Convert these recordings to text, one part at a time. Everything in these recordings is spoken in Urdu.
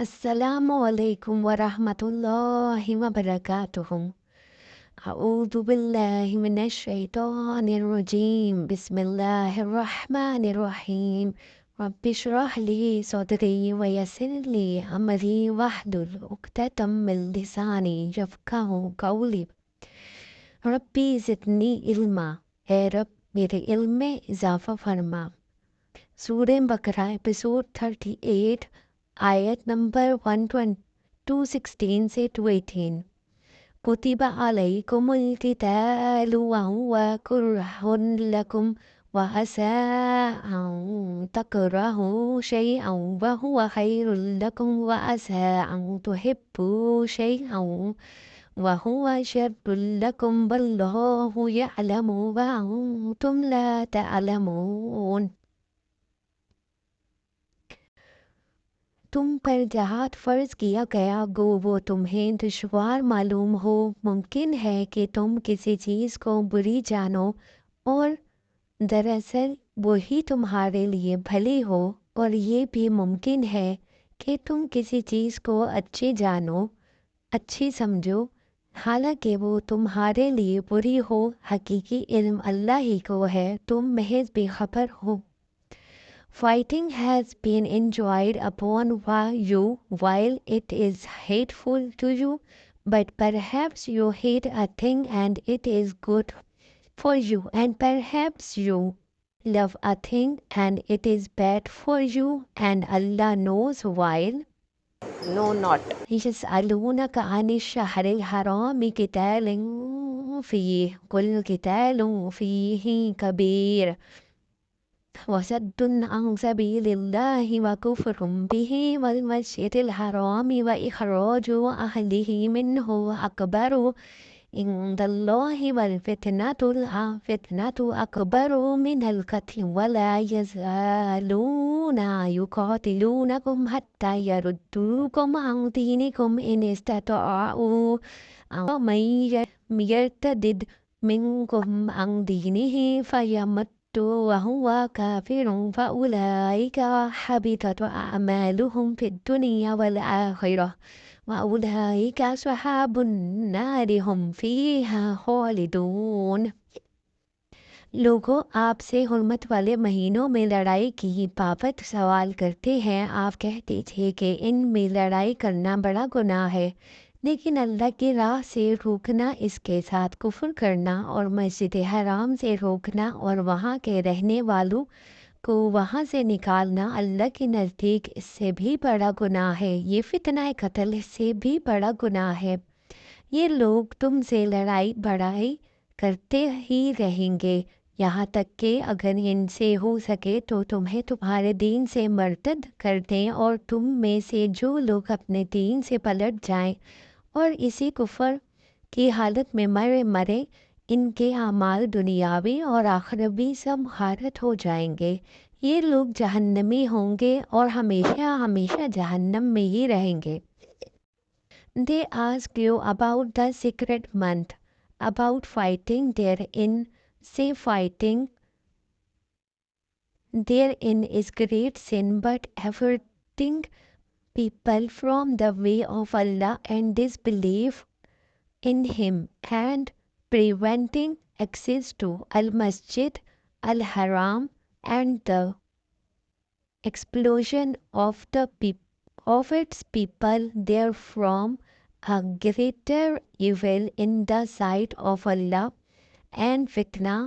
السلام علیکم ورحمۃ اللہ وبرکاتہ۔ اعوذ باللہ من الشیطان الرجیم، بسم اللہ الرحمن الرحیم۔ رب اشرح لی صدری ویسر لی امری واحلل عقدۃ من لسانی یفقہوا قولی۔ ربی زدنی علما، اے رب میرے علم میں اضافہ فرما۔ سورہ بقرہ ایپیسوڈ 38، آیت نمبر 216 سے 218۔ کتب علیکم القتال وهو کرہ لکم وعسى أن تكرهوا شيئا وهو خير لكم وعسى أن تحبوا شيئا وهو شر لكم والله يعلم وأنتم لا تعلمون۔ تم پر جہاد فرض کیا گیا گو وہ تمہیں دشوار معلوم ہو۔ ممکن ہے کہ تم کسی چیز کو بری جانو اور دراصل وہی تمہارے لیے بھلی ہو، اور یہ بھی ممکن ہے کہ تم کسی چیز کو اچھی جانو، اچھی سمجھو، حالانکہ وہ تمہارے لیے بری ہو۔ حقیقی علم اللہ ہی کو ہے، تم محض بے خبر ہو۔ Fighting has been enjoined upon you while it is hateful to you, but perhaps you hate a thing and it is good for you, and perhaps you love a thing and it is bad for you, and Allah knows while know not. يسألونك عن الشهر الحرام قتال فيه قل قتال فيه كبير وصد عن سبيل الله وكفر به والمسجد الحرام وإخراج أهله منه أكبر عند الله والفتنة أكبر من القتل ولا يزالون يقاتلونكم حتى يردوكم عن دينكم إن استطاعوا ومن يرتد منكم عن دينه فيمت وهو كافر فأولئك حبطت أعمالهم في الدنيا والآخرة وأولئك أصحاب النار هم فيها خالدون۔ لوگوں، آپ سے حرمت والے مہینوں میں لڑائی کی بابت سوال کرتے ہیں۔ آپ کہہ دیجئے کہ ان میں لڑائی کرنا بڑا گناہ ہے، لیکن اللہ کی راہ سے روکنا، اس کے ساتھ کفر کرنا اور مسجد حرام سے روکنا اور وہاں کے رہنے والوں کو وہاں سے نکالنا اللہ کے نزدیک اس سے بھی بڑا گناہ ہے۔ یہ فتنہ قتل اس سے بھی بڑا گناہ ہے۔ یہ لوگ تم سے لڑائی بڑائی کرتے ہی رہیں گے یہاں تک کہ اگر ان سے ہو سکے تو تمہیں تمہارے دین سے مرتد کر دیں، اور تم میں سے جو لوگ اپنے دین سے پلٹ جائیں اور اسی کفر کی حالت میں مرے، ان کے اعمال دنیاوی اور آخروی سب غارت ہو جائیں گے۔ یہ لوگ جہنمی ہوں گے اور ہمیشہ ہمیشہ جہنم میں ہی رہیں گے۔ They ask you about the sacred month, about fighting therein. Say fighting therein is great sin, but averting people from the way of Allah and disbelief in Him, and preventing access to Al-Masjid Al-Haram and the expulsion of its people therefrom, a greater evil in the sight of Allah, and fitna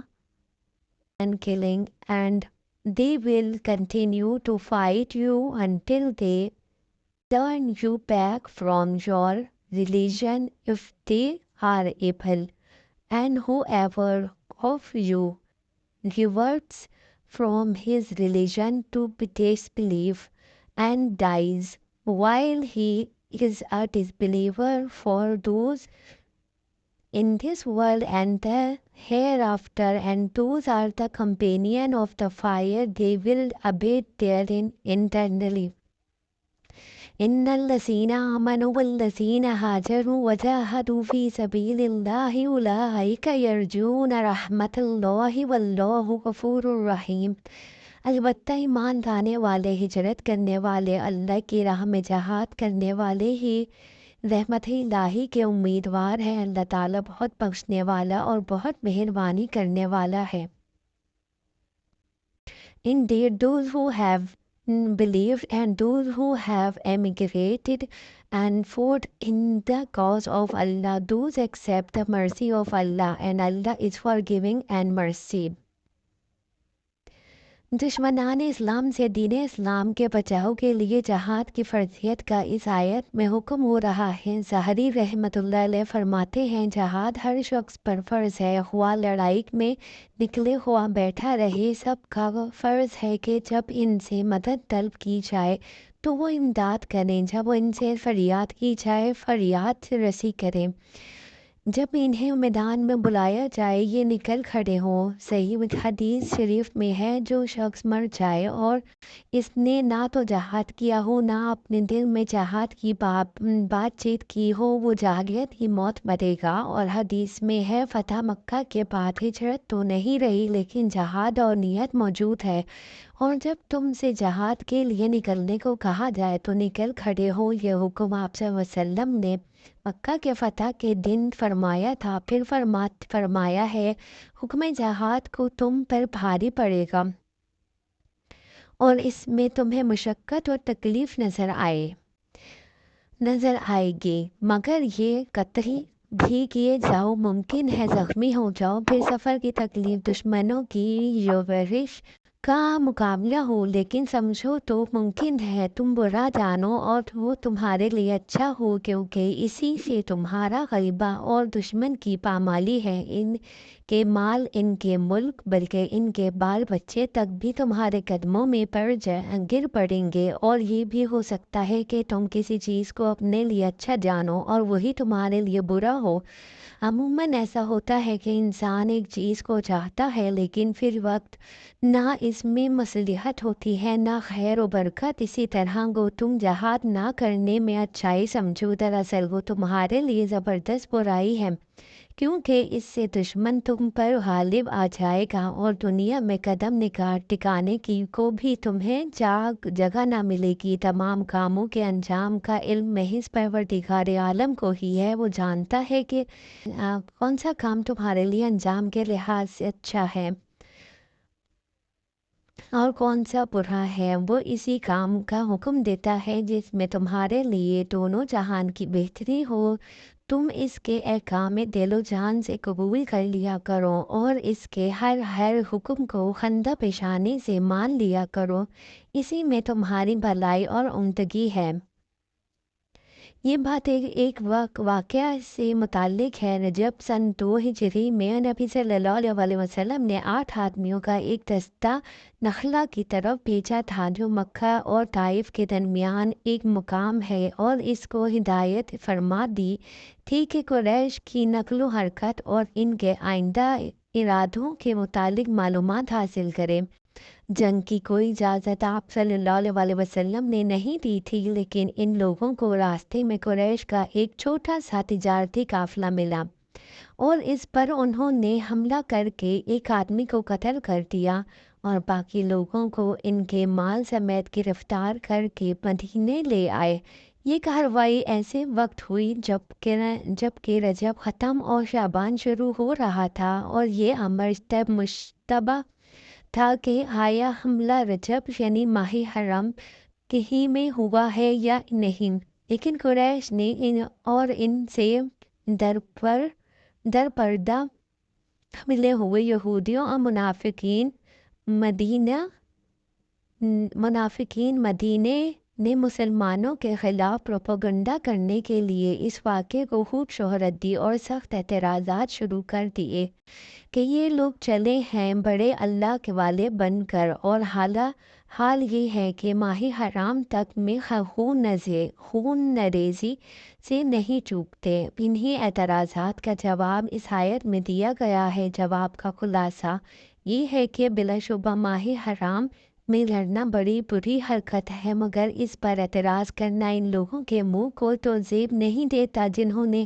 and killing, and they will continue to fight you until they turn you back from your religion if they are able, and whoever of you reverts from his religion to disbelief and dies while he is a disbeliever, for those in this world and the hereafter, and those are the companion of the fire, they will abide therein eternally. إن الذين آمنوا والذين هاجروا وجاهدوا في سبيل الله أولئك يرجون رحمة الله والله غفور رحيم۔ البتہ ایمان لانے والے، ہجرت کرنے والے، اللہ کی راہ میں جہاد کرنے والے ہی رحمت الہی کے امیدوار ہیں۔ اللہ تعالیٰ بہت بخشنے والا اور بہت مہربانی کرنے والا ہے۔ Indeed, those who have believed and those who have emigrated and fought in the cause of Allah, those accept the mercy of Allah, and Allah is forgiving and mercy. دشمنان اسلام سے دین اسلام کے بچاؤ کے لیے جہاد کی فرضیت کا اس آیت میں حکم ہو رہا ہے۔ ظاہری رحمۃ اللہ علیہ فرماتے ہیں جہاد ہر شخص پر فرض ہے، خواہ لڑائی میں نکلے خواہ بیٹھا رہے، سب کا فرض ہے کہ جب ان سے مدد طلب کی جائے تو وہ امداد کریں، جب ان سے فریاد کی جائے فریاد سے رسی کریں، جب انہیں میدان میں بلایا جائے یہ نکل کھڑے ہوں۔ صحیح حدیث شریف میں ہے جو شخص مر جائے اور اس نے نہ تو جہاد کیا ہو نہ اپنے دل میں جہاد کی بات چیت کی ہو، وہ جاہلیت کی موت مرے گا۔ اور حدیث میں ہے فتح مکہ کے بعد ہجرت تو نہیں رہی لیکن جہاد اور نیت موجود ہے، اور جب تم سے جہاد کے لیے نکلنے کو کہا جائے تو نکل کھڑے ہو۔ یہ حکم آپ صلی اللہ علیہ وسلم نے مکہ کے فتح کے دن فرمایا تھا۔ پھر فرمایا ہے حکم جہاد کو تم پر بھاری پڑے گا اور اس میں تمہیں مشقت اور تکلیف نظر آئے گی، مگر یہ قطعی بھی کیے جاؤ، ممکن ہے زخمی ہو جاؤ، پھر سفر کی تکلیف، دشمنوں کی یورش کا مقابلہ ہو، لیکن سمجھو تو ممکن ہے تم برا جانو اور وہ تمہارے لیے اچھا ہو، کیونکہ اسی سے تمہارا غلبہ اور دشمن کی پامالی ہے۔ ان کے مال، ان کے ملک، بلکہ ان کے بال بچے تک بھی تمہارے قدموں میں گر پڑیں گے، اور یہ بھی ہو سکتا ہے کہ تم کسی چیز کو اپنے لیے اچھا جانو اور وہی تمہارے لیے برا ہو۔ عموماً ایسا ہوتا ہے کہ انسان ایک چیز کو چاہتا ہے لیکن پھر وقت نہ اس میں مصلحت ہوتی ہے نہ خیر و برکت۔ اسی طرح گو تم جہاد نہ کرنے میں اچھائی سمجھو، دراصل وہ تمہارے لیے زبردست برائی ہے، کیونکہ اس سے دشمن تم پر غالب آ جائے گا اور دنیا میں قدم ٹکانے کی کو بھی تمہیں جگہ نہ ملے گی۔ تمام کاموں کے انجام کا علم محض پروردگار عالم کو ہی ہے، وہ جانتا ہے کہ کون سا کام تمہارے لیے انجام کے لحاظ سے اچھا ہے اور کون سا برا ہے، وہ اسی کام کا حکم دیتا ہے جس میں تمہارے لیے دونوں جہان کی بہتری ہو۔ تم اس کے احکام دل و جان سے قبول کر لیا کرو اور اس کے ہر حکم کو خندہ پیشانی سے مان لیا کرو، اسی میں تمہاری بھلائی اور عمدگی ہے۔ یہ بات ایک واقعہ سے متعلق ہے۔ رجب سن 2 ہجری میں نبی صلی اللہ علیہ وسلم نے 8 آدمیوں کا ایک دستہ نخلا کی طرف بھیجا تھا جو مکہ اور طائف کے درمیان ایک مقام ہے، اور اس کو ہدایت فرما دی تھی کہ قریش کی نقل و حرکت اور ان کے آئندہ ارادوں کے متعلق معلومات حاصل کرے۔ جنگ کی کوئی اجازت آپ صلی اللہ علیہ وسلم نے نہیں دی تھی، لیکن ان لوگوں کو راستے میں قریش کا ایک چھوٹا سا تجارتی قافلہ ملا اور اس پر انہوں نے حملہ کر کے ایک آدمی کو قتل کر دیا اور باقی لوگوں کو ان کے مال سمیت گرفتار کر کے مدینے لے آئے۔ یہ کارروائی ایسے وقت ہوئی جب کہ رجب ختم اور شعبان شروع ہو رہا تھا، اور یہ امر مشتبہ تھا کہ آیا حملہ رجب یعنی ماہ حرم ہی میں ہوا ہے یا نہیں، لیکن قریش نے ان سے در پردہ ملے ہوئے یہودیوں اور منافقین مدینے نے مسلمانوں کے خلاف پروپیگنڈا کرنے کے لیے اس واقعے کو خوب شہرت دی اور سخت اعتراضات شروع کر دیے کہ یہ لوگ چلے ہیں بڑے اللہ کے والے بن کر، اور حال یہ ہے کہ ماہ حرام تک میں خون نریزی سے نہیں چوکتے۔ انہی اعتراضات کا جواب اس آیت میں دیا گیا ہے۔ جواب کا خلاصہ یہ ہے کہ بلا شبہ ماہ حرام میں لڑنا بڑی بری حرکت ہے، مگر اس پر اعتراض کرنا ان لوگوں کے منہ کو تو زیب نہیں دیتا جنہوں نے